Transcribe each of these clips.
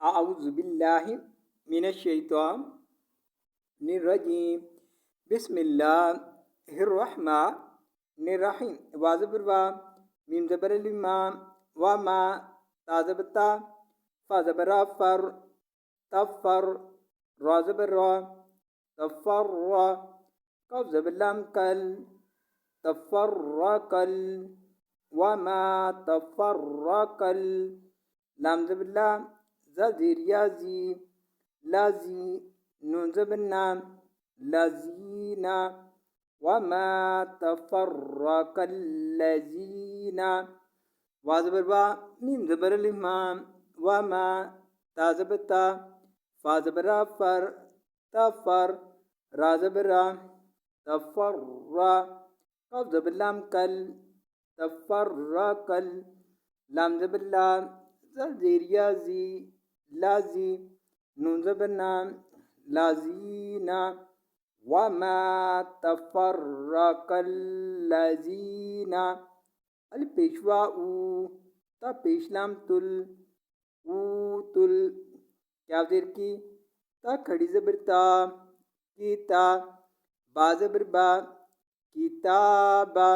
अऊज़ु बिल्लाहि मिनश्शैतानिर्रजीम बिस्मिल्लाहिर्रहमानिर्रहीम वाज़िबुरवा मीम ज़बरलिमा वमा ताज़बता फ़ज़बरा फ़र तफ़र राज़बरा तफ़र कफ ज़बलम कल तफ़र्रकल वमा तफ़र्रकल लाम ज़बला ज़ीरियाजी लाजी नून ज़बना लजीना वमा तफ़र्रकल्लज़ीना वाज़बरवा मीम ज़बरलिमा वमा ताज़बता फ़ाज़बरा फ़र तफ़र राज़बरा तफ़र्रा कफ ज़बलम कल तफ़र्रकल लाम ज़बला ज़ीरियाजी लाजी नून ज़बना लाजीना वमा तफ़र्रकल्लज़ीना अल पेशवा ऊ ता पेशलाम तुल ऊ तुल क्या देर की ता खड़ी ज़बरता कीता बा ज़बरबा किताबा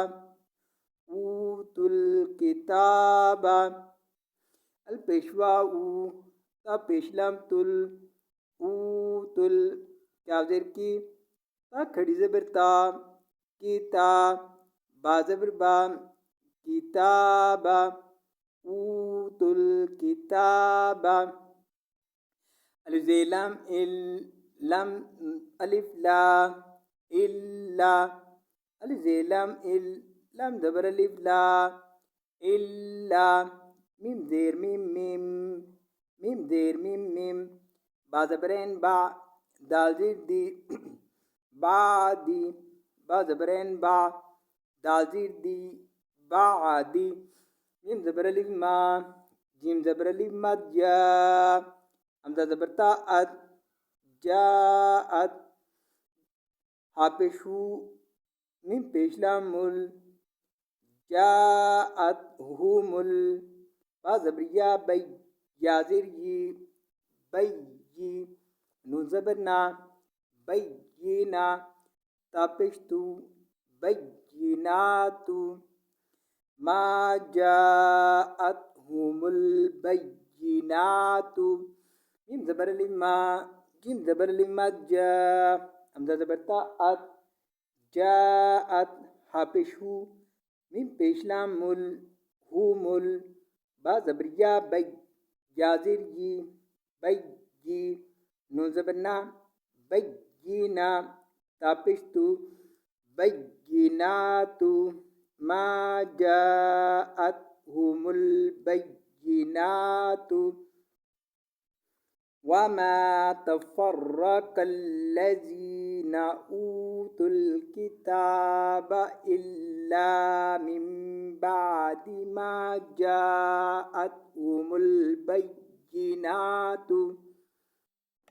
ऊतुल किताबा अल पेशवा ऊ ता पेशलाम तुल ऊतुल क्या देर की ता खड़ी ज़बरता कीता बा ज़बरबा किताबा ऊतुल किताबा अलज़ेलम इल लम अलिफ ला इल्ला अलज़ेलम इल लम ज़बर अलिफ ला इल्ला मीम ज़ेर मीम मीम मीम ज़ेर मीम मीम बा ज़बरैन बा दाल ज़ीर दी बादी बा ज़बरैन बा दाल ज़ीर दी बादी मीम ज़बर अलिफ मा जीम ज़बर अलिफ मा जा हमज़ा ज़बरता अद जाअत हापेशु मीम पेशला मुल जाअत हुमुल बा ज़बरिया बै याज़िर ये बै ये नून ज़बरना बैयिना तापेशतु बैयिनातु मा जाअत हुमुल बैयिनातु मीम ज़बर लिमा जीम ज़बर लिमा जा हमज़ा ज़बरता अत जाअत हापेशु मीम पेशलाम मुल हुमुल बा ज़बरिया बै याज़िर ये बै ये नून ज़बरना बैयिना तापेशतु बैयिनातु मा जाअत हुमुल बैयिनातु वमा तफ़र्रकल्लज़ीना ऊतुल किताब इल्ला मिन बादि मा जाअतहुमुल बैयिनातु